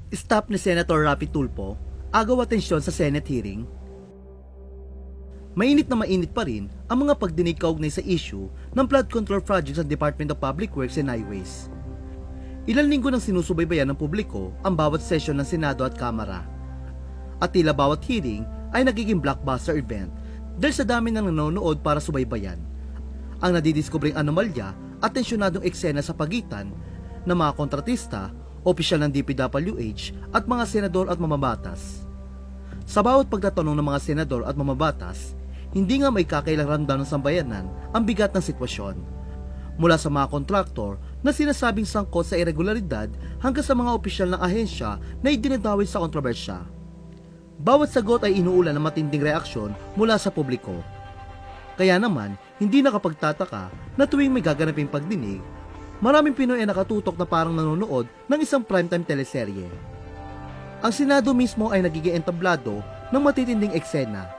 Stop ni Senator Rapi Tulfo, agaw atensyon sa Senate hearing. Mainit na mainit pa rin ang mga pagdinig kaugnay sa issue ng flood control project sa Department of Public Works and Highways. Ilang linggo nang sinusubaybayan ng publiko ang bawat session ng Senado at Kamara. At tila bawat hearing ay nagiging blockbuster event dahil sa dami ng nanonood para subaybayan. Ang nadidiskubring anomalya at tensyonadong eksena sa pagitan ng mga kontratista, opisyal ng DPWH at mga senador at mamabatas. Sa bawat pagtatanong ng mga senador at mamabatas, hindi nga may kakailang ramdam ng sambayanan ang bigat ng sitwasyon. Mula sa mga kontraktor na sinasabing sangkot sa irregularidad hanggang sa mga opisyal ng ahensya na idinadawit sa kontrobersya. Bawat sagot ay inuulan ng matinding reaksyon mula sa publiko. Kaya naman, hindi nakapagtataka na tuwing may gaganaping pagdinig, maraming Pinoy ay nakatutok na parang nanonood ng isang primetime teleserye. Ang Senado mismo ay nagiging entablado ng matitinding eksena.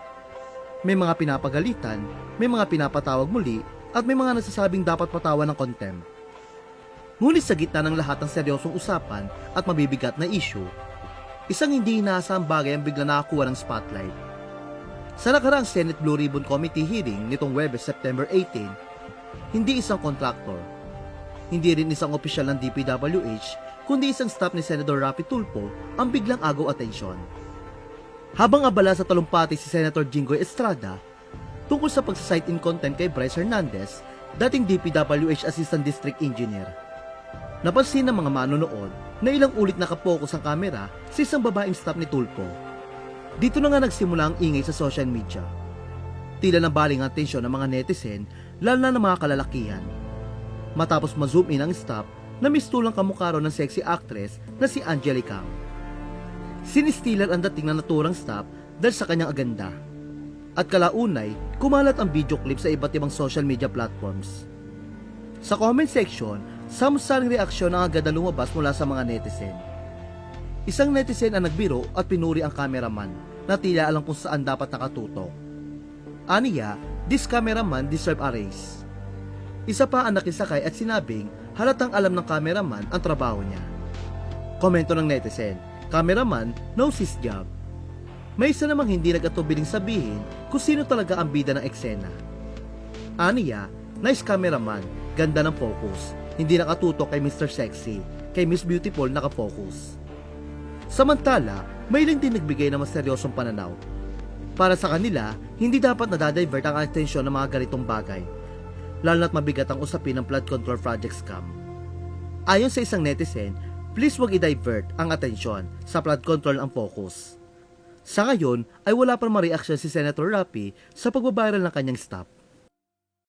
May mga pinapagalitan, may mga pinapatawag muli, at may mga nagsasabing dapat patawan ng contempt. Ngunit sa gitna ng lahat ng seryosong usapan at mabibigat na issue, isang hindi inaasahang bagay ang bigla nakakuha ng spotlight. Sa nakaraang Senate Blue Ribbon Committee hearing nitong Webes, September 18, hindi isang kontraktor, hindi rin isang opisyal ng DPWH, kundi isang staff ni Senator Rapi Tulfo ang biglang agaw atensyon. Habang abala sa talumpati si Senator Jinggoy Estrada tungkol sa pagsasite in contempt kay Bryce Hernandez, dating DPWH Assistant District Engineer. Napansin ng mga manonood na ilang ulit nakapokus ang kamera sa isang babaeng staff ni Tulfo. Dito na nga nagsimula ang ingay sa social media. Tila nabaling ang atensyon ng mga netizen, lalo na ng mga kalalakihan. Matapos ma-zoom in ang staff na mistulang kamukha raw ng sexy actress na si Angelica. Sinistilan ang dating na naturang staff dahil sa kanyang aganda. At kalaunay, kumalat ang video clip sa iba't ibang social media platforms. Sa comment section, samsaring reaksyon ang agad na lumabas mula sa mga netizen. Isang netizen ang nagbiro at pinuri ang cameraman na tila alam kung saan dapat nakatutok. Aniya, this cameraman deserve a raise. Isa pa ang nakisakay at sinabing halatang alam ng cameraman ang trabaho niya. Komento ng netizen, cameraman knows his job. May isa namang hindi nagatubiling sabihin kung sino talaga ang bida ng eksena. Aniya, nice cameraman, ganda ng focus, hindi nakatutok kay Mr. Sexy, kay Miss Beautiful nakafocus. Samantala, may ilang din nagbigay ng mas seryosong pananaw. Para sa kanila, hindi dapat nadadivert ang atensyon ng mga ganitong bagay, lalo na't mabigat ang usapin ng flood control project scam. Ayon sa isang netizen, please wag i-divert ang atensyon, sa flood control ang focus. Sa ngayon ay wala pa mareaksyon si Senator Rapi sa pagbabaral ng kanyang staff.